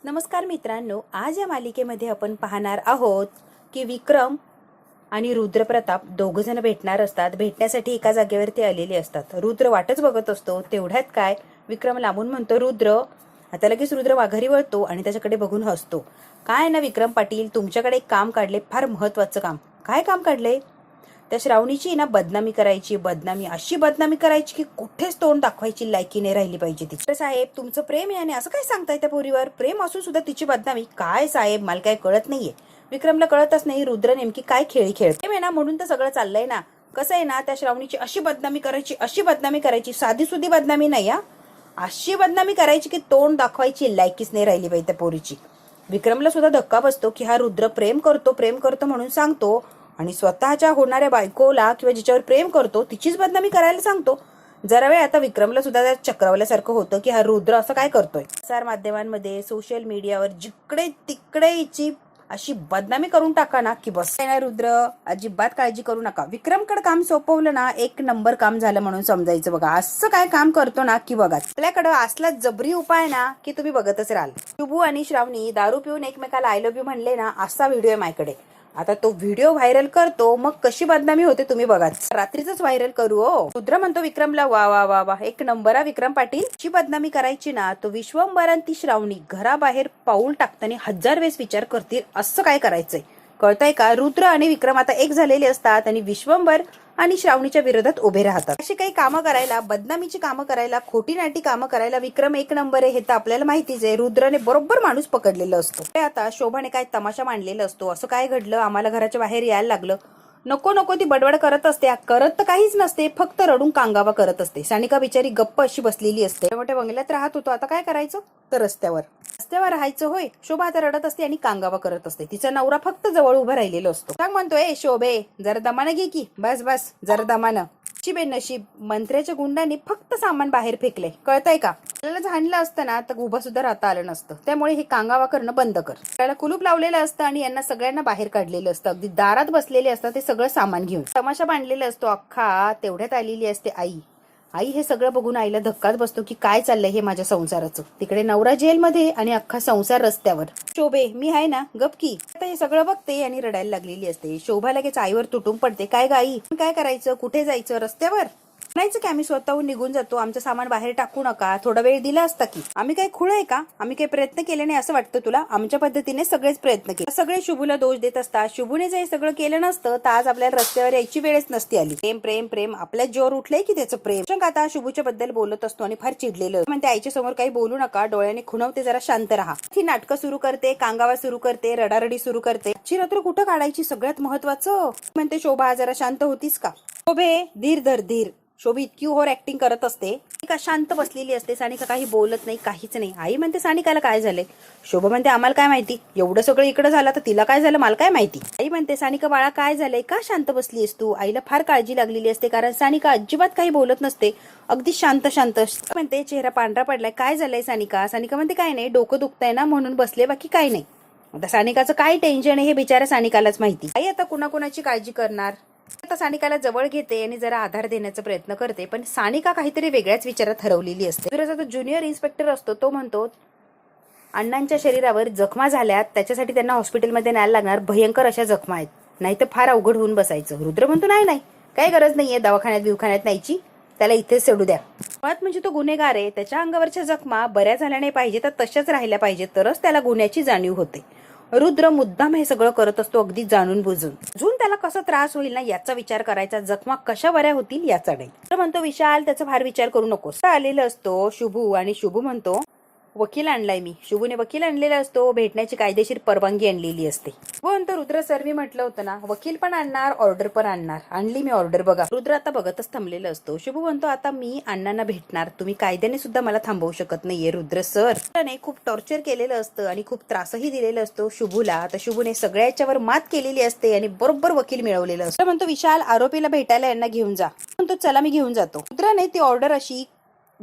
नमस्कार मित्रांनो, आज या मालिकेमध्ये आपण पाहणार आहोत की विक्रम आणि रुद्रप्रताप दोघ जण भेटणार असतात. भेटण्यासाठी एका जागेवरती आलेले असतात. रुद्र वाटच बघत असतो. तेवढ्यात काय विक्रम लांबून म्हणतो रुद्र. आता लगेच रुद्र माघारी वळतो आणि त्याच्याकडे बघून हसतो. काय ना विक्रम पाटील, तुमच्याकडे एक काम काढले, फार महत्वाचं काम. काय काम काढले? त्या श्रावणीची ना बदनामी करायची. बदनामी अशी बदनामी करायची की कुठेच तोंड दाखवायची लायकी नाही राहिली पाहिजे तिची. साहेब, तुमचं प्रेम आहे आणि असं काय सांगताय त्या पोरीवर? प्रेम असून सुद्धा तिची बदनामी? काय साहेब, मला काय कळत नाहीये. विक्रमला कळतच नाही रुद्र नेमकी काय खेळी खेळते. प्रेम आहे ना म्हणून तर सगळं चाललंय ना. कसं आहे ना, त्या श्रावणीची अशी बदनामी करायची, अशी बदनामी करायची, साधी सुधी बदनामी नाही हा, अशी बदनामी करायची की तोंड दाखवायची लायकीच नाही राहिली पाहिजे त्या पोरीची. विक्रमला सुद्धा धक्का बसतो की हा रुद्र प्रेम करतो म्हणून सांगतो आणि स्वतःच्या होणाऱ्या बायकोला किंवा जिच्यावर प्रेम करतो तिचीच बदनामी करायला सांगतो. जरा वेळ आता विक्रमला सुद्धा चक्रवल्यासारखं होतं की हा रुद्र असं काय करतोय. प्रसार माध्यमांमध्ये, सोशल मीडियावर जिकडे तिकडे हिची अशी बदनामी करून टाका ना की बस ना रुद्र, अजिबात काळजी करू नका. विक्रमकडे काम सोपवलं ना, एक नंबर काम झालं म्हणून समजायचं. बघा असं काय काम करतो ना की बघा आपल्याकडं असला जबरी उपाय ना की तुम्ही बघतच राहाल. शुभू आणि श्रावणी दारू पिऊन एकमेकाला आय लव्ह यू म्हणले ना, असा व्हिडिओ आहे माझ्याकडे. आता तो व्हिडिओ व्हायरल करतो, मग कशी बदनामी होते तुम्ही बघा. रात्रीच व्हायरल करू. हो, रुद्र म्हणतो विक्रमला, वा वा वा वा, एक नंबर हा विक्रम पाटील. ची बदनामी करायची ना, तो विश्वंभर ती श्रावणी घराबाहेर पाऊल टाकताना 1000 वेळेस विचार करतील असं काय करायचंय. कळतंय का? रुद्र आणि विक्रम आता एक झालेले असतात आणि विश्वंभर आणि श्रावणीच्या विरोधात उभे राहतात. अशी काही कामं करायला, बदनामीची कामं करायला, खोटी नाटी कामं करायला विक्रम एक नंबर आहे हे तर आपल्याला माहितीच आहे. रुद्रने बरोबर माणूस पकडलेला असतो. आता शोभाने काय तमाशा मांडलेला असतो. असं काय घडलं, आम्हाला घराच्या बाहेर यायला लागलं, नको नको ती बडबड करत असते. करत तर काहीच नसते, फक्त रडून कांगावा करत असते. सानिका बिचारी गप्प अशी बसलेली असते. मोठ्या बंगल्यात राहत होतो, आता काय करायचं तर रस्त्यावर राहायचं. होय, शोभा आता रडत असते आणि कांगावा करत असते. तिचा नवरा फक्त जवळ उभा राहिलेला असतो. सांग म्हणतोय, शोभे जरा दमानं घे की, बस बस जरा दमानं. नशीब नशीब, मंत्र्याच्या गुंडांनी फक्त सामान बाहेर फेकले. कळतंय का? आपल्याला झाडलं असतं ना तर उभं सुद्धा राहता आलं नसतं. त्यामुळे हे कांगावा करणं बंद कर. त्याला कुलूप लावलेलं असतं आणि यांना सगळ्यांना बाहेर काढलेलं असतं. अगदी दारात बसलेले असतात ते सगळं सामान घेऊन. तमाशा बांधलेला असतो अख्खा. तेवढ्यात आलेली असते आई. आई हे सगळं बघून आईला धक्काच बसतो की काय चाललंय हे माझ्या संसाराचं. तिकडे नवरा जेलमध्ये आणि अख्खा संसार रस्त्यावर. शोभे, मी आहे ना, गपकी. आता हे सगळं बघते आणि रडायला लागलेली असते. शोभा लगेच आईवर तुटून पडते. काय ग आई, काय करायचं, कुठे जायचं, रस्त्यावर म्हणायचं की आम्ही स्वतःहून निघून जातो, आमचं सामान बाहेर टाकू नका, थोडा वेळ दिला असता की. आम्ही काही खुळ आहे का? आम्ही काही प्रयत्न केले नाही असं वाटतं तुला? आमच्या पद्धतीने सगळेच प्रयत्न केले. सगळे शुभूला दोष देत असतात. शुभूने जर सगळं केलं नसतं तर आज आपल्याला रस्त्यावर यायची वेळच नसती आली. प्रेम प्रेम प्रेम, आपल्या जोर उठलंय की त्याचं प्रेम. आता शुभूच्या बद्दल बोलत असतो आणि फार चिडलेलं म्हणते आईच्या समोर काही बोलू नका, डोळ्याने खुणवते, जरा शांत राहा. ती नाटकं सुरू करते, कांगावा सुरू करते, रडारडी सुरू करते. ची रात्र कुठं काढायची सगळ्यात महत्वाचं म्हणते. शोभा जरा शांत होतीस का? शोभे धीर धर धीर. शोभी इतकी ओव्हर ऍक्टिंग करत असते. सानिका शांत बसलेली असते. सानिका काही बोलत नाही, काहीच नाही. आई म्हणते सानिकाला काय झालंय? शोभा म्हणते आम्हाला काय माहिती, एवढं सगळं इकडं झालं तर तिला काय झालं मला काय माहिती. आई म्हणते सानिका बाळा काय झालंय, का शांत बसलीस तू? आईला फार काळजी लागलेली असते कारण सानिका अजिबात काही बोलत नसते, अगदी शांत शांत म्हणते. चेहरा पांढरा पडलाय, काय झालंय सानिका? सानिका म्हणते काय नाही, डोकं दुखतंय ना म्हणून बसले, बाकी काय नाही. आता सानिकाचं काय टेन्शन आहे हे बिचारा सानिकालाच माहिती. आई आता कुणाकुणाची काळजी करणार. आता सानिकाला जवळ घेते आणि जरा आधार देण्याचा प्रयत्न करते, पण सानिका काहीतरी वेगळ्याच विचारात हरवलेली असते. जो ज्युनियर इन्स्पेक्टर असतो तो म्हणतो अण्णांच्या शरीरावर जखमा झाल्यात, त्याच्यासाठी त्यांना हॉस्पिटलमध्ये न्यायला लागणार, भयंकर अशा जखमा आहेत, नाही तर फार अवघड होऊन बसायचं. रुद्र म्हणतो नाही नाही, काही गरज नाहीये दवाखान्यात न्यायची, त्याला इथेच सोडू द्या. मुळात म्हणजे तो गुन्हेगार आहे, त्याच्या अंगावरच्या जखमा बऱ्या झाल्या नाही पाहिजे तर तशाच राहिल्या पाहिजे, तरच त्याला गुन्ह्याची जाणीव होते. रुद्र मुद्दाम हे सगळं करत असतो, अगदी जाणून बुजून. त्याला कसा त्रास होईल ना याचा विचार करायचा, जखमा कशा बऱ्या होतील याचा नाही. तर म्हणतो विशाल त्याचा फार विचार करू नकोस. आलेला असतो शुभू आणि शुभू म्हणतो वकील आणलाय मी. शुभूने वकील आणलेला असतो, भेटण्याची कायदेशीर परवानगी आणलेली असते. म्हणतो रुद्र सर मी म्हटलं होतं ना, वकील पण आणणार, ऑर्डर पण आणणार. आणली मी ऑर्डर बघा. रुद्र आता बघतच थांबलेला असतो. शुभू म्हणतो आता मी अण्णांना भेटणार, तुम्ही कायद्याने सुद्धा मला थांबवू शकत नाहीये रुद्र सर. त्याने खूप टॉर्चर केलेलं असतं आणि खूप त्रासही दिलेला असतो शुभूला. आता शुभूने सगळ्याच्यावर मात केलेली असते आणि बरोबर वकील मिळवलेला असतो. म्हणतो विशाल आरोपीला भेटायला यांना घेऊन जा. म्हणतो चला मी घेऊन जातो. रुद्राने ती ऑर्डर अशी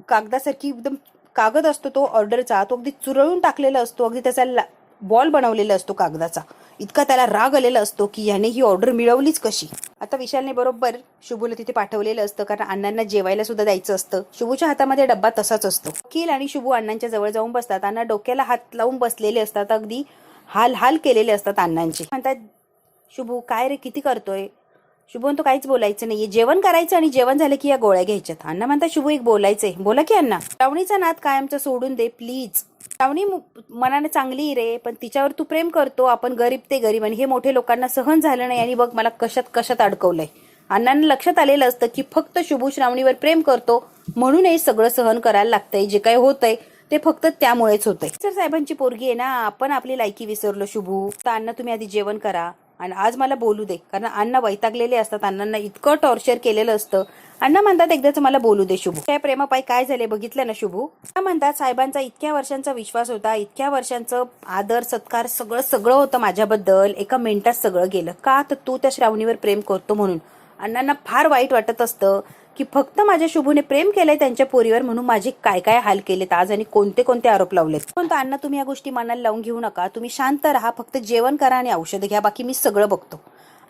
कागदासारखी एकदम कागद असतो तो ऑर्डरचा, तो अगदी चुरळून टाकलेला असतो, अगदी त्याचा बॉल बनवलेला असतो कागदाचा. इतका त्याला राग आलेला असतो की याने ही ऑर्डर मिळवलीच कशी. आता विशालने बरोबर शुभूला तिथे पाठवलेलं असतं, कारण अण्णांना जेवायला सुद्धा द्यायचं असतं. शुभूच्या हातामध्ये डब्बा तसाच असतो. वकील आणि शुभू अण्णांच्या जवळ जाऊन बसतात. अण्णा डोक्याला हात लावून बसलेले असतात, अगदी हाल हाल केलेले असतात अण्णांचे. म्हणतात, शुभू काय रे किती करतोय. शुभू म्हणतो काहीच बोलायचं नाहीये, जेवण करायचं आणि जेवण झालं की या गोळ्या घ्यायच्यात. अण्णा म्हणतात शुभू एक बोलायचंय. बोला की अण्णा. श्रावणीचा नाद कायमचा सोडून दे प्लीज. श्रावणी मनाने चांगली रे, पण तिच्यावर तू प्रेम करतो. आपण गरीब ते गरीब आणि हे मोठे लोकांना सहन झालं नाही आणि बघ मला कशात कशात अडकवलंय. अण्णांना लक्षात आलेलं असतं की फक्त शुभू श्रावणीवर प्रेम करतो म्हणून हे सगळं सहन करायला लागतंय. जे काही होतंय ते फक्त त्यामुळेच होतंय. सर साहेबांची पोरगी आहे ना, आपण आपली लायकी विसरलो शुभू. तर अण्णा तुम्ही आधी जेवण करा आणि आज मला बोलू दे, कारण अण्णा वैतागलेले असतात. अण्णांना इतकं टॉर्चर केलेलं असतं. अण्णा म्हणतात एकदाच मला बोलू दे शुभू. त्या प्रेमापायी काय झाले बघितलं ना शुभू. अण्णा म्हणतात साहेबांचा इतक्या वर्षांचा विश्वास होता, इतक्या वर्षांचं आदर सत्कार सगळं सगळं होतं माझ्याबद्दल, एका मिनिटात सगळं गेलं का तर तू त्या श्रावणीवर प्रेम करतो म्हणून. अण्णांना फार वाईट वाटत असतं की फक्त माझ्या शुभूने प्रेम केलंय त्यांच्या पोरीवर म्हणून माझे काय काय हाल केलेत आज आणि कोणते कोणते आरोप लावलेत. पण अण्णा तुम्ही या गोष्टी मनाला लावून घेऊ नका. तुम्ही शांत राहा, फक्त जेवण करा आणि औषध घ्या, बाकी मी सगळं बघतो.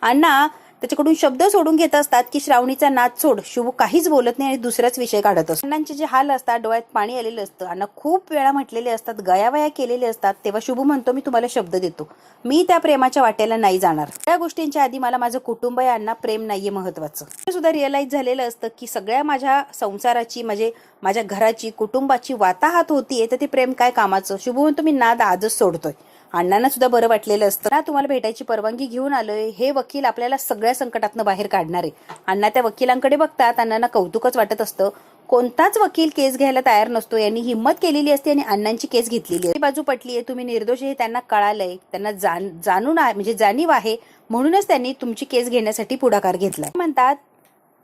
अण्णा त्याच्याकडून शब्द सोडून घेत असतात की श्रावणीचा नाद सोड. शुभू काहीच बोलत नाही आणि दुसराच विषय काढत असतो. अण्णांचे जे हाल असतात, डोळ्यात पाणी आलेलं असतं. अण्णा खूप वेळा म्हटलेले असतात, गयावया केलेले असतात. तेव्हा शुभू म्हणतो मी तुम्हाला शब्द देतो, मी त्या प्रेमाच्या वाट्याला नाही जाणार. त्या गोष्टींच्या आधी मला माझं कुटुंब आहे अण्णा, प्रेम नाहीये महत्वाचं. हे सुद्धा रिअलाइज झालेलं असतं की सगळ्या माझ्या संसाराची म्हणजे माझ्या घराची कुटुंबाची वाताहात होतीये तर ते प्रेम काय कामाचं. शुभू म्हणतो मी नाद आजच सोडतोय. अण्णांना सुद्धा बरं वाटलेलं असतं ना, तुम्हाला भेटायची परवानगी घेऊन आलोय. हे वकील आपल्याला सगळ्या संकटातनं बाहेर काढणार आहे. अण्णा त्या वकिलांकडे बघतात. अण्णांना कौतुकच वाटत असतं. कोणताच वकील केस घ्यायला तयार नसतो. यांनी हिंमत केलेली असते आणि अण्णांची केस घेतलेली आहे. बाजू पटली आहे, तुम्ही निर्दोष हे त्यांना कळालंय, त्यांना जाणून आहे म्हणजे जाणीव आहे, म्हणूनच त्यांनी तुमची केस घेण्यासाठी पुढाकार घेतलाय. म्हणतात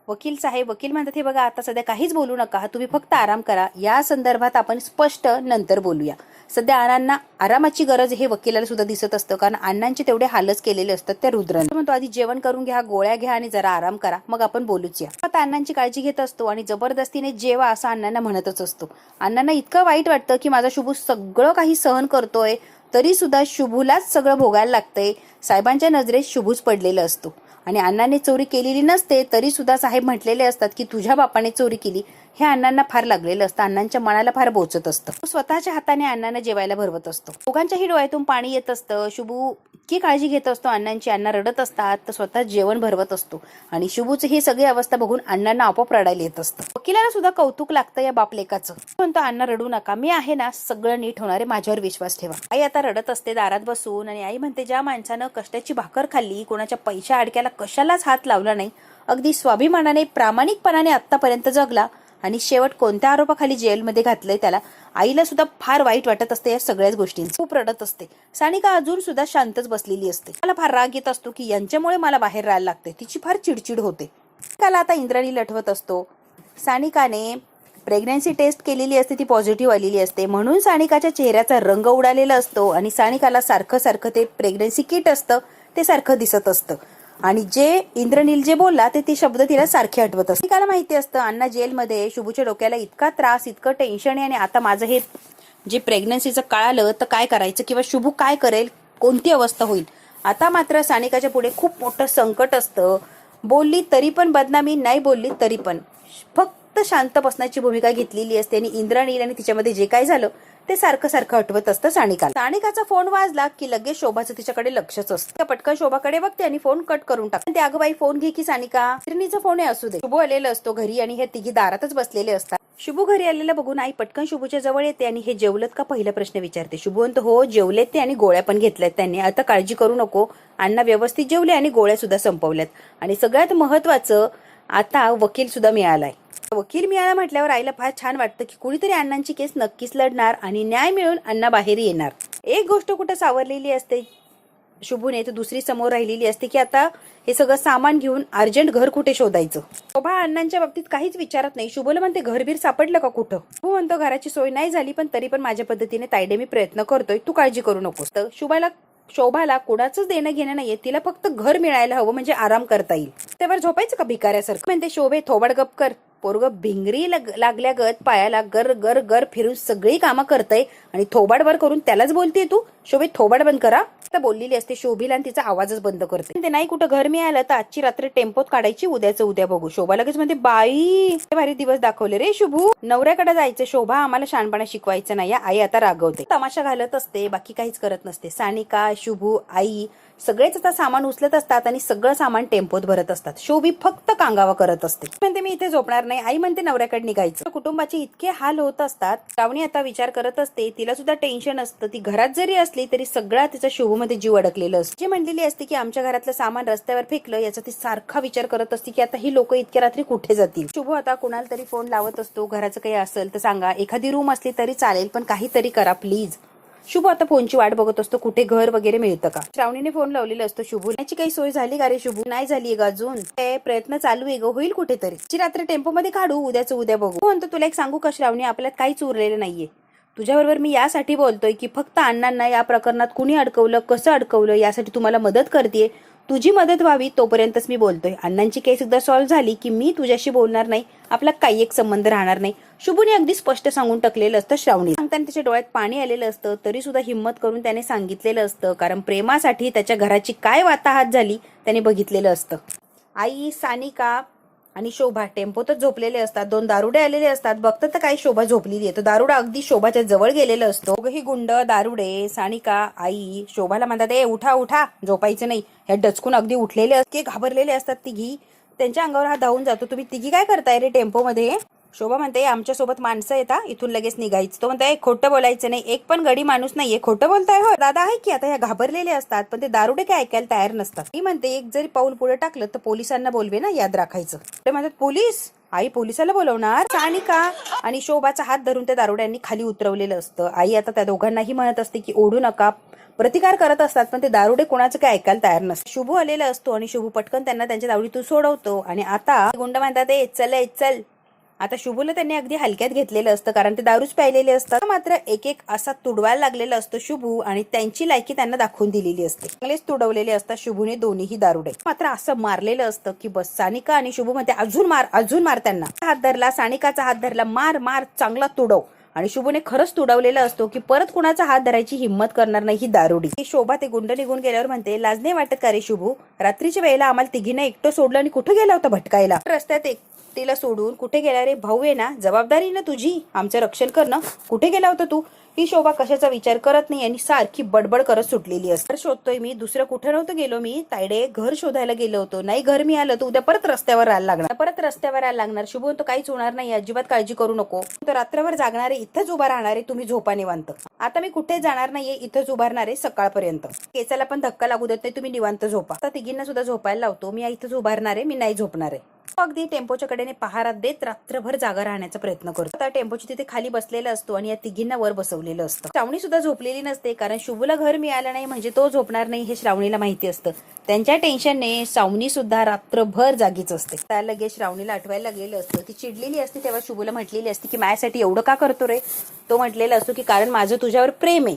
वकील साहेब, वकील म्हणतात हे बघा आता सध्या काहीच बोलू नका, तुम्ही फक्त आराम करा. या संदर्भात आपण स्पष्ट नंतर बोलूया. सध्या अण्णांना आरामाची गरज हे वकिलाला सुद्धा दिसत असतं, कारण अण्णांचे तेवढे हालच केलेले असतात त्या रुद्राने. म्हणतो आधी जेवण करून घ्या, गोळ्या घ्या आणि जरा आराम करा, मग आपण बोलूच या. आता अण्णांची काळजी घेत असतो आणि जबरदस्तीने जेवा असं अण्णांना म्हणतच असतो. अण्णांना इतकं वाईट वाटतं की माझा शुभू सगळं काही सहन करतोय तरी सुद्धा शुभूलाच सगळं भोगायला लागतंय. साहेबांच्या नजरेत शुभूच पडलेलं असतो आणि अण्णांनी चोरी केलेली नसते तरी सुद्धा साहेब म्हटलेले असतात की तुझ्या बापाने चोरी केली. हे अण्णांना फार लागलेलं असतं, अण्णांच्या मनाला फार बोचत असतं. तो स्वतःच्या हाताने अण्णांना जेवायला भरवत असतो. दोघांच्याही डोळ्यातून पाणी येत असतं. शुभू इतकी काळजी घेत असतो अण्णांची. अण्णा रडत असतात तर स्वतः जेवण भरवत असतो आणि शुभूची ही सगळी अवस्था बघून अण्णांना आपोआप रडायला येत असतं. वकिलाला सुद्धा कौतुक लागतं या बापलेकाचं. म्हणतो अण्णा रडू नका, मी आहे ना, सगळं नीट होणार आहे, माझ्यावर विश्वास ठेवा. आई आता रडत असते दारात बसून आणि आई म्हणते ज्या माणसानं कष्टाची भाकर खाल्ली, कोणाच्या पैशा अडक्याला कशालाच हात लावला नाही, अगदी स्वाभिमानाने प्रामाणिकपणाने आतापर्यंत जगला आणि शेवट कोणत्या आरोपाखाली जेलमध्ये घातलंय त्याला, आईला सुद्धा फार वाईट वाटत असते या सगळ्याच गोष्टींचं. खूप रडत असते. सानिका अजून सुद्धा शांतच बसलेली असते. मला फार राग येत असतो की यांच्यामुळे मला बाहेर राहायला लागते. तिची फार चिडचिड होते. त्याला आता इंद्राणी लठवत असतो. सानिकाने प्रेग्नन्सी टेस्ट केलेली असते, ती पॉझिटिव्ह आलेली असते, म्हणून सानिकाच्या चेहऱ्याचा रंग उडालेला असतो आणि सानिकाला सारखं सारखं ते प्रेग्नन्सी किट असतं ते सारखं दिसत असतं आणि जे इंद्रनील जे बोलला ते शब्द तिला सारखे आठवत असते. तिला माहिती असतं अण्णा जेलमध्ये शुभूच्या डोक्याला इतका त्रास, इतकं टेन्शन आहे आणि आता माझं हे जे प्रेग्नन्सीचं कळालं तर काय करायचं किंवा शुभू काय करेल, कोणती अवस्था होईल. आता मात्र सानिकाच्या पुढे खूप मोठं संकट असतं. बोलली तरी पण बदनामी, नाही बोलली तरी पण फक्त शांत बसण्याची भूमिका घेतलेली असते आणि इंद्राणील आणि तिच्यामध्ये जे काय झालं ते सारखं सारखं आठवत असतं सानिकाला. सानिकाचा फोन वाजला की लगेच शोभाचं तिच्याकडे लक्षच असतं. पटकन शोभाकडे बघते आणि फोन कट करून टाकते. अगं बाई फोन घे की सानिका, त्रिनीचा फोन आहे असू दे. शुभू आलेला असतो घरी आणि हे तिघी दारातच बसलेले असतात. शुभू घरी आलेला बघून आई पटकन शुभूच्या जवळ येते आणि हे जेवलत का पहिला प्रश्न विचारते. शुभू म्हणतो हो जेवलेत ते आणि गोळ्या पण घेतल्यात त्यांनी, आता काळजी करू नको, अण्णा व्यवस्थित जेवले आणि गोळ्या सुद्धा संपवल्यात आणि सगळ्यात महत्वाचं आता वकील सुद्धा मिळालाय. वकील मिळाला म्हटल्यावर आईला फार छान वाटतं की कुणीतरी अण्णांची केस नक्कीच लढणार आणि न्याय मिळून अण्णा बाहेर येणार. एक गोष्ट कुठं सावरलेली असते शुभूने तर दुसरी समोर राहिलेली असते की आता हे सगळं सामान घेऊन अर्जंट घर कुठे शोधायचं. शोभा अण्णांच्या बाबतीत काहीच विचारत नाही. शुभूला म्हणते घरबीर सापडलं का कुठं. शुभू म्हणतो घराची सोय नाही झाली पण तरी पण माझ्या पद्धतीने तायडे मी प्रयत्न करतोय, तू काळजी करू नकोस. तर शोभाला कोणाचंच देणं घेणं नाहीये, तिला फक्त घर मिळायला हवं म्हणजे आराम करता येईल. त्यावर झोपायचं का भिकाऱ्यासारखं. म्हणते शोभे थोबड गप कर, पोरगं भिंगरी लागल्यागत पायाला गर गर गर फिरून सगळी कामं करतय आणि थोबाडभर करून त्यालाच बोलतेय तू. शोभे थोबाड बंद करा. तर बोललेली असते शोभीला आणि तिचा आवाजच बंद करते. ते नाही कुठं घर मिळालं तर आजची रात्र टेम्पोत काढायची, उद्याचं उद्या बघू. शोभा लगेच म्हणते बाई भारी दिवस दाखवले रे शुभू, नवऱ्याकडे जायचं. शोभा आम्हाला शहाणपणा शिकवायचं नाही. आई आता रागवते, तमाशा घालत असते, बाकी काहीच करत नसते. सानिका, शुभू, आई सगळेच आता सामान उचलत असतात आणि सगळं सामान टेम्पोत भरत असतात. शोभी फक्त कांगावा करत असते. म्हणते मी इथे झोपणार नाही. आई म्हणते नवऱ्याकडे निघायचं. कुटुंबाचे इतके हाल होत असतात. श्रावणी आता विचार करत असते, तिला सुद्धा टेन्शन असतं. ती घरात जरी असली तरी सगळा तिचा शुभूमध्ये जीव अडकलेला असतो. जी म्हणलेली असते की आमच्या घरातलं सामान रस्त्यावर फेकलं, याचा ती सारखा विचार करत असते की आता ही लोक इतक्या रात्री कुठे जातील. शुभू आता कुणाला तरी फोन लावत असतो. घराचं काही असेल तर सांगा, एखादी रूम असली तरी चालेल पण काहीतरी करा प्लीज. शुभू आता फोनची वाट बघत असतो, कुठे घर वगैरे मिळतं का. श्रावणीने फोन लावलेला असतो. शुभू याची काही सोय झाली का रे शुभू. नाही झाली ग अजून, प्रयत्न चालू आहे ग, होईल कुठेतरी. ची रात्र टेम्पो मध्ये काढू, उद्याचं उद्या बघू. म्हणतो तुला एक सांगू का श्रावणी, आपल्यात काहीच उरलेलं नाहीये. तुझ्याबरोबर मी यासाठी बोलतोय की फक्त अण्णांना या प्रकरणात कुणी अडकवलं, कसं अडकवलं यासाठी तुम्हाला मदत करतेय. तुझी मदत व्हावी तोपर्यंतच मी बोलतोय. अण्णांची केस एकदा सॉल्व्ह झाली की मी तुझ्याशी बोलणार नाही, आपला काही एक संबंध राहणार नाही. शुभूने अगदी स्पष्ट सांगून टाकलेलं असतं. श्रावणी सांगताना त्याच्या डोळ्यात पाणी आलेलं असतं, तरी सुद्धा हिंमत करून त्याने सांगितलेलं असतं, कारण प्रेमासाठी त्याच्या घराची काय वाताहात झाली त्याने बघितलेलं असतं. आई, सानिका आणि शोभा टेम्पोतच झोपलेले असतात. दोन दारुडे आलेले असतात. बघतात तर काही शोभा झोपलेली आहे. तो दारुडा अगदी शोभाच्या जवळ गेलेला असतो. दोघही गुंड, दारुडे, सानिका, आई शोभाला म्हणतात ए उठा उठा, झोपायचं नाही. ह्या डचकून अगदी उठलेले असते, घाबरलेले असतात तिघी. त्यांच्या अंगावर हा धावून जातो. तुम्ही तिघी काय करताय रे टेम्पोमध्ये. शोभा म्हणते आमच्या सोबत माणसं येतात, इथून लगेच निघायचं. तो म्हणताय खोटं बोलायचं नाही, एक पण गडी माणूस नाहीये, खोटं बोलताय हो दादा. आहे की आता ह्या घाबरलेले असतात पण ते दारुडे काय ऐकायला तयार नसतात. ती म्हणते एक जरी पाऊल पुढे टाकलं तर पोलिसांना बोलवे ना, याद राखायचं. ते म्हणतात पोलीस. आई पोलिसाला बोलवणार. सानिका आणि शोभाचा हात धरून त्या दारुड्यांनी खाली उतरवलेलं असतं. आई आता त्या दोघांनाही म्हणत असते की ओढू नका. प्रतिकार करत असतात पण ते दारुडे कोणाचं काय ऐकायला तयार नसतं. शुभू आलेला असतो आणि शुभू पटकन त्यांना त्यांच्या दावडीतून सोडवतो. आणि आता गुंड म्हणतात ए चल चल. आता शुभूला त्यांनी अगदी हलक्यात घेतलेलं असतं, कारण ते दारूच प्यायलेले असतात. मात्र एक एक असा तुडवायला लागलेला असतो शुभू, आणि त्यांची लायकी त्यांना दाखवून दिलेली असते. चांगलेच तुडवलेले असतात शुभूने दोन्हीही दारुडे. मात्र असं मारलेलं असतं की बस. सानिका आणि शुभू मध्ये अजून मार त्यांना. हात धरला, सानिकाचा हात धरला, मार चांगला तुडव. आणि शुभूने खरंच तुडवलेलं असतो की परत कुणाचा हात धरायची हिंमत करणार नाही ही दारुडी. शोभा ते गुंड निघून गेल्यावर म्हणते लाज नाही वाटत का रे शुभू, रात्रीच्या वेळेला आम्हाला तिघींना एकटं सोडलं आणि कुठं गेला होता भटकायला. रस्त्यात तिला सोडून कुठे गेला रे. भाऊ आहे ना, जबाबदारी ना तुझी आमचं रक्षण करणं. कुठे गेला होता तू. ही शोभा कशाचा विचार करत नाही आणि सारखी बडबड करत सुटलेली असते. शोधतोय मी, दुसरं कुठे नव्हतं गेलो मी तायडे, घर शोधायला गेलो होतो. नाही घर मी आलं तर उद्या परत रस्त्यावर यायला लागणार. शुभू तो काहीच होणार नाही, अजिबात काळजी करू नको. तर रात्रभर जागणारे, इथंच उभा राहणारे, तुम्ही झोपा निवांत. आता मी कुठे जाणार नाहीये, इथंच उभारणारे सकाळपर्यंत. केसाला पण धक्का लागू देत नाही, तुम्ही निवांत झोपा. आता तिघींना सुद्धा झोपायला लावतो. मी इथंच उभारणारे, मी नाही झोपणारे. अगदी टेम्पोच्या कडेने पहारा देत रात्रभर जागा राहण्याचा प्रयत्न करतो. आता टेम्पोची तिथे खाली बसलेला असतो आणि या तिघींना वर बसवलेलं असतं. श्रावणी सुद्धा झोपलेली नसते, कारण शुभूला घर मिळालं नाही म्हणजे तो झोपणार नाही हे श्रावणीला माहिती असतं. त्यांच्या टेन्शनने श्रावणी सुद्धा रात्रभर जागीच असते. त्या लगेच श्रावणीला आठवायला गेलं असतं. ती चिडलेली असते तेव्हा शुभूला म्हटलेली असते की माझ्यासाठी एवढं का करतो रे. तो म्हटलेला असतो की कारण माझं तुझ्यावर प्रेम आहे.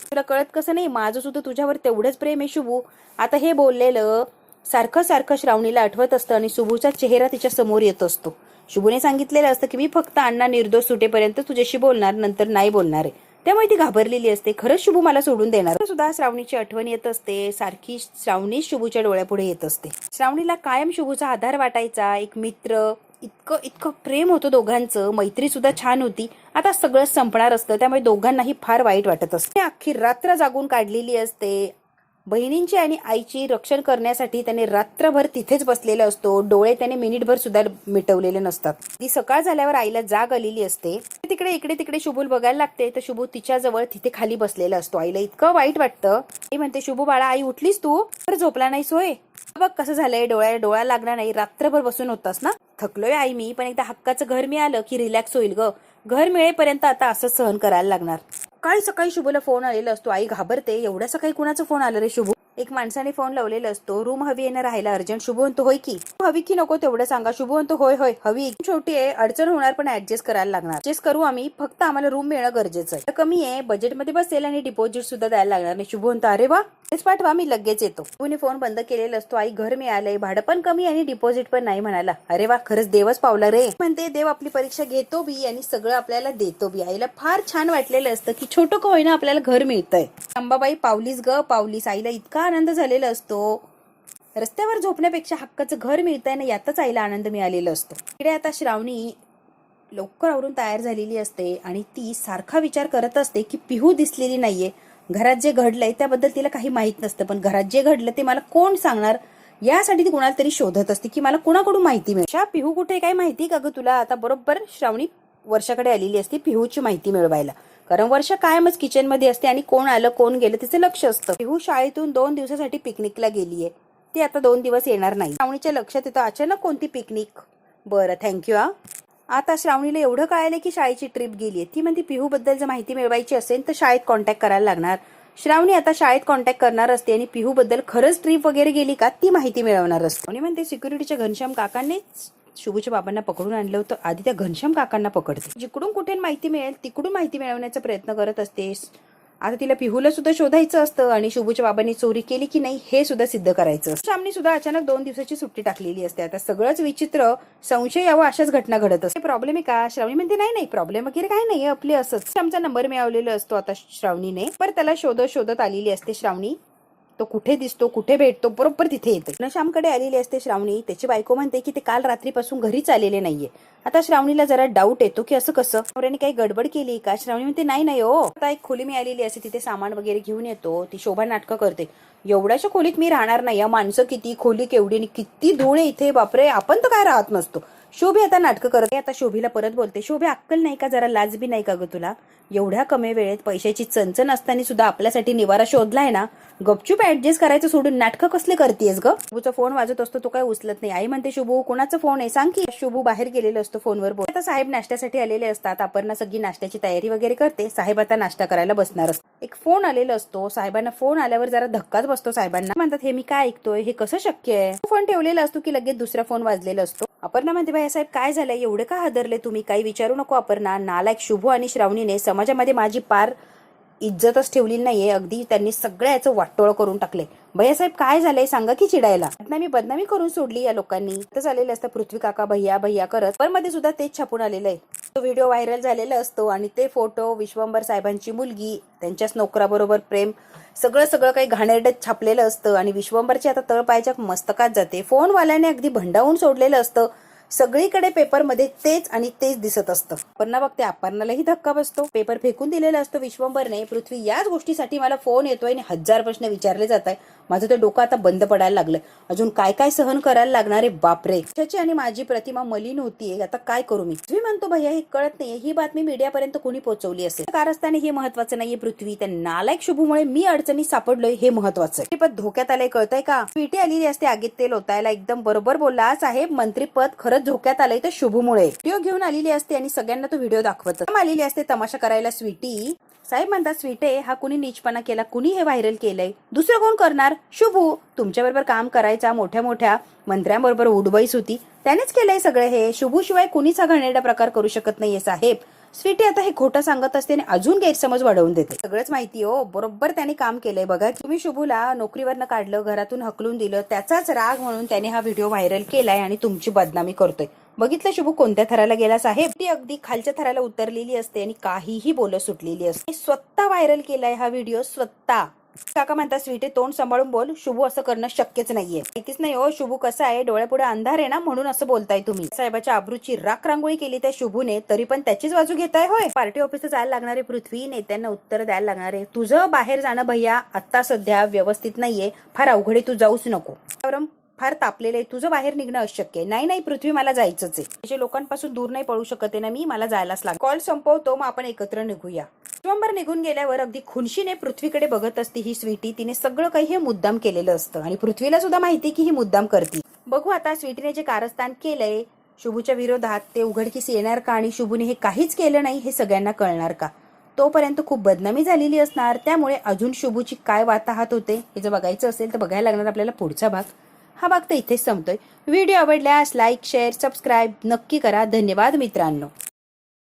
तुला कळत कसं नाही, माझं सुद्धा तुझ्यावर तेवढंच प्रेम आहे शुभू. आता हे बोललेलं सारखं श्रावणीला आठवत असतं आणि शुभूचा चेहरा तिच्या समोर येत असतो. शुभूने सांगितलेलं असतं की मी फक्त अण्णा निर्दोष सुटेपर्यंत तुझ्याशी बोलणार, नंतर नाही बोलणार आहे. त्यामुळे ती घाबरलेली असते. खरंच शुभू मला सोडून देणार. सुद्धा श्रावणीची आठवण येत असते. सारखी श्रावणी शुभूच्या डोळ्यापुढे येत असते. श्रावणीला कायम शुभूचा आधार वाटायचा, एक मित्र. इतकं प्रेम होतं दोघांचं, मैत्री सुद्धा छान होती. आता सगळं संपणार असतं, त्यामुळे दोघांनाही फार वाईट वाटत असते. अख्खी रात्र जागून काढलेली असते. बहिणींची आणि आईची रक्षण करण्यासाठी त्याने रात्रभर तिथेच बसलेला असतो. डोळे त्याने मिनिटभर सुद्धा मिटवलेले नसतात. ती सकाळ झाल्यावर आईला जाग आलेली असते. इकडे तिकडे शुभूल बघायला लागते तर शुभू तिच्याजवळ तिथे खाली बसलेला असतो. आईला इतकं वाईट वाटतं. आई म्हणते शुभू बाळा, आई उठलीस तू, तर झोपला नाहीस होय. बघ कसं झालंय, डोळा लागणार नाही, रात्रभर बसून होतास ना. थकलोय आई मी, पण एकदा हक्काचं घर मिळालं की रिलॅक्स होईल ग. घर मिळेपर्यंत आता असंच सहन करायला लागणार. सकाळी शुभूला फोन आलेला असतो. आई घाबरते. एवढ्या सकाळी कुणाचा फोन आला रे शुभू. एक माणसाने फोन लावलेला असतो, रूम हवी आहे ना राहायला अर्जंट. शुभू म्हणतो होय की. हवी की नको तेवढं सांगा. शुभू म्हणतो होय होय हवी. छोटी आहे, अडचण होणार पण ऍडजस्ट करायला लागणार. ऍडजस्ट करू आम्ही, फक्त आम्हाला रूम मिळणं गरजेचं आहे. कमी आहे, बजेटमध्ये बसेल आणि डिपॉझिट सुद्धा द्यायला लागणार नाही. शुभू म्हणतो अरे वा तेच पाठवा, मी लगेच येतो. शुभूने फोन बंद केलेला असतो. आई घर मिळालंय, भाडं पण कमी आणि डिपॉझिट पण नाही म्हणाला. अरे वा खरंच देवच पावला रे. म्हणते देव आपली परीक्षा घेतो बी आणि सगळं आपल्याला देतो बी. आईला फार छान वाटलेलं असतं की छोटं का होईना आपल्याला घर मिळतंय. अंबाबाई पावलीस ग पावलीस. आईला इतका आनंद झालेला असतो. रस्त्यावर झोपण्यापेक्षा हक्काचं घर मिळतंय ना यातच आईला आनंद मिळालेला असतो. इकडे आता श्रावणी लवकर आवरून तयार झालेली असते आणि ती सारखा विचार करत असते की पिहू दिसलेली नाहीये. घरात जे घडलंय त्याबद्दल तिला काही माहित नसतं, पण घरात जे घडलं ते मला कोण सांगणार यासाठी ती कुणाला तरी शोधत असते की मला कुणाकडून माहिती मिळेल. पिहू कुठे काय माहिती का ग तुला. आता बरोबर श्रावणी वर्षाकडे आलेली असते पिहूची माहिती मिळवायला, कारण वर्ष कायमच किचन मध्ये असते आणि कोण आलं कोण गेलं तिचं लक्ष असतं. पिहू शाळेतून 2 दिवसासाठी पिकनिकला गेलीये, ती आता 2 दिवस येणार नाही. श्रावणीच्या लक्षात येतं अचानक कोणती पिकनिक. बरं थँक्यू. आता श्रावणीला एवढं कळालं की शाळेची ट्रिप गेलीये. ती म्हणते पिहू बद्दल जर माहिती मिळवायची असेल तर शाळेत कॉन्टॅक्ट करायला लागणार. श्रावणी आता शाळेत कॉन्टॅक्ट करणार असते आणि पिहू बद्दल खरंच ट्रिप वगैरे गेली का ती माहिती मिळवणार असते. आणि म्हणते सिक्युरिटीच्या घनश्याम काकांनी शुभूच्या बाबांना पकडून आणलं होतं. आधी त्या घनश्याम काकांना पकडते, जिकडून कुठे माहिती मिळेल तिकडून माहिती मिळवण्याचा प्रयत्न करत असतेस. आता तिला पिहूला सुद्धा शोधायचं असतं आणि शुभूच्या बाबांनी चोरी केली की नाही हे सुद्धा सिद्ध करायचं. श्यामनी सुद्धा अचानक 2 दिवसाची सुट्टी टाकलेली असते. आता सगळंच विचित्र, संशय यावं अशाच घटना घडत असते. प्रॉब्लेम आहे का. श्रावणी म्हणते नाही नाही प्रॉब्लेम वगैरे काही नाही, आपले असंच. श्यामचा नंबर मिळवलेला असतो आता श्रावणीने, पर त्याला शोधत शोधत आलेली असते श्रावणी. तो कुठे दिसतो कुठे भेटतो बरोबर तिथे येते. श्यामकडे आलेली असते श्रावणी. त्याची बायको म्हणते की ते काल रात्रीपासून घरीच आलेले नाहीये. आता श्रावणीला जरा डाऊट येतो की असं कसं, नवऱ्याने काही गडबड केली का. श्रावणी म्हणते नाही नाही हो. आता एक खोली मिळालेली असते, तिथे सामान वगैरे घेऊन येतो. ती शोभा नाटकं करते, एवढ्याशा खोलीत मी राहणार नाही, माणसं किती, खोली केवढी आणि किती धूळ आहे इथे, बापरे आपण तर काय राहत नसतो. शोभी आता नाटकं करते. आता शोभीला परत बोलते, शोभी अक्कल नाही का, जरा लाज बी नाही का ग तुला. एवढ्या कमी वेळेत पैशाची चणचण असताना सुद्धा आपल्यासाठी निवारा शोधलाय ना, गपचूप ऍडजस्ट करायचं सोडून नाटकं कसले करतेस ग. शुभूचा फोन वाजत असतो, तो काय उचलत नाही. आई म्हणते शुभू कोणाचा फोन आहे सांग की. शुभू बाहेर गेलेला असतो फोनवर बोल. आता साहेब नाश्त्यासाठी आलेले असतात. अपर्णा सगळी नाश्त्याची तयारी वगैरे करते. साहेब आता नाश्ता करायला बसणार असतो. एक फोन आलेला असतो. साहेबांना फोन आल्यावर जरा धक्काच बसतो. साहेबांना म्हणतात हे मी काय ऐकतोय, हे कसं शक्य आहे. फोन ठेवलेला असतो की लगेच दुसरा फोन वाजलेला असतो. अपर्णा म्हणते बाई साहेब काय झालंय, एवढे का हादरले तुम्ही, काही विचारू नको. अपर्णा नालायक शुभू आणि श्रावणीने समाजामध्ये माझी पार इज्जतच ठेवली नाहीये, अगदी त्यांनी सगळ्या याचं वाटोळ करून टाकले. भैयासाहेब काय झालंय सांगा की चिडायला. बदनामी करून सोडली या लोकांनी. तर झालेलं असतं पृथ्वी काका भैया भैया करत, पण मध्ये सुद्धा तेच छापून आलेलं आहे. तो व्हिडिओ व्हायरल झालेला असतो आणि ते फोटो विश्वंभर साहेबांची मुलगी त्यांच्याच नोकराबरोबर प्रेम सगळं सगळं काही घाणेरडत छापलेलं असतं आणि विश्वंभरची आता तळपायच्या मस्तकात जाते. फोनवाल्याने अगदी भंडावून सोडलेलं असतं. सगळीकडे पेपरमध्ये तेच आणि तेच दिसत असतं. अपर्णा बघते, अपर्णालाही धक्का बसतो. पेपर फेकून दिलेला असतो विश्वंभरने. पृथ्वी याच गोष्टीसाठी मला फोन येतोय आणि 1000 प्रश्न विचारले जात आहे. माझं तर डोकं आता बंद पडायला लागलं. अजून काय काय सहन करायला लागणार आहे बापरे. त्याची आणि माझी प्रतिमा मलिन होतीये, आता काय करू मी. पृथ्वी म्हणतो भैया हे कळत नाहीये, ही बातमी मीडियापर्यंत कोणी पोहोचवली असेल. कारस्थाने हे महत्वाचं नाहीये पृथ्वी, त्या नालायक शुभूमुळे मी अडचणीत सापडलोय हे महत्वाचं आहे. पण धोक्यात आलंय कळतंय का. पीटी आलेली असते आगीत तेल ओतायला. एकदम बरोबर बोलला साहेब, मंत्रीपद खरंच धोक्यात आलंय तर शुभूमुळे. व्हिडिओ घेऊन आलेली असते आणि सगळ्यांना तो व्हिडिओ दाखवत आलेली असते तमाशा करायला स्वीटी. साहेब म्हणतात स्वीटे हा कुणी नीचपणा केला, कुणी हे व्हायरल केलंय, दुसरं कोण करणार. शुभू तुमच्याबरोबर काम करायचा, मोठ्या मोठ्या मंत्र्यांबरोबर उडबाईस होती, त्यानेच केलंय सगळं हे. शुभू शिवाय कुणीच हा घाणेरडा प्रकार करू शकत नाहीये साहेब. स्वीटी आता हे खोटं सांगत असते आणि अजून गैरसमज वाढवून देते. सगळंच माहिती हो, बरोबर त्याने काम केलंय बघा. तुम्ही शुभूला नोकरीवरनं काढलं, घरातून हकलून दिलं, त्याचाच राग म्हणून त्याने हा व्हिडिओ व्हायरल केलाय आणि तुमची बदनामी करतोय. बघितलं शुभू कोणत्या थराला गेला साहेब. ती अगदी खालच्या थराला उतरलेली असते आणि काहीही बोलत सुटलेली असते. स्वतः व्हायरल केलाय हा व्हिडिओ स्वतः. काका म्हणतात स्वीटे तोंड सांभाळून बोल, शुभू असं करणं शक्यच नाहीये. माहितीच नाही हो शुभू कसा आहे, डोळ्यापुढे अंधार आहे ना म्हणून असं बोलताय तुम्ही. साहेबाच्या आबरूची राख रांगोळी केली त्या शुभूने, तरी पण त्याचीच बाजू घेताय होय. पार्टी ऑफिसला जायला लागणारे पृथ्वी, नेत्यांना उत्तर द्यायला लागणारे. तुझं बाहेर जाणं भैया आता सध्या व्यवस्थित नाहीये, फार अवघड आहे, तू जाऊच नको. फार तापलेलं आहे, तुझं बाहेर निघणं अशक्य आहे. नाही नाही पृथ्वी मला जायचंच आहे, त्याच्या लोकांपासून दूर नाही पळू शकत आहे ना मी, मला जायलाच लागेल. कॉल संपवतो मग आपण एकत्र निघूया. विश्वंभर निघून गेल्यावर अगदी खुनशीने पृथ्वीकडे बघत असते ही स्वीटी. तिने सगळं काही हे मुद्दाम केलेलं असतं आणि पृथ्वीला सुद्धा माहिती की ही मुद्दाम करते. बघू आता स्वीटीने जे कारस्थान केलंय शुभूच्या विरोधात ते उघडकीस येणार का आणि शुभूने हे काहीच केलं नाही हे सगळ्यांना कळणार का. तोपर्यंत खूप बदनामी झालेली असणार. त्यामुळे अजून शुभूची काय वाताहत होते हे जर बघायचं असेल तर बघायला लागणार आपल्याला पुढचा भाग. हा भाग तर इथेच संपतोय. व्हिडिओ आवडल्यास लाईक शेअर सबस्क्राईब नक्की करा. धन्यवाद मित्रांनो.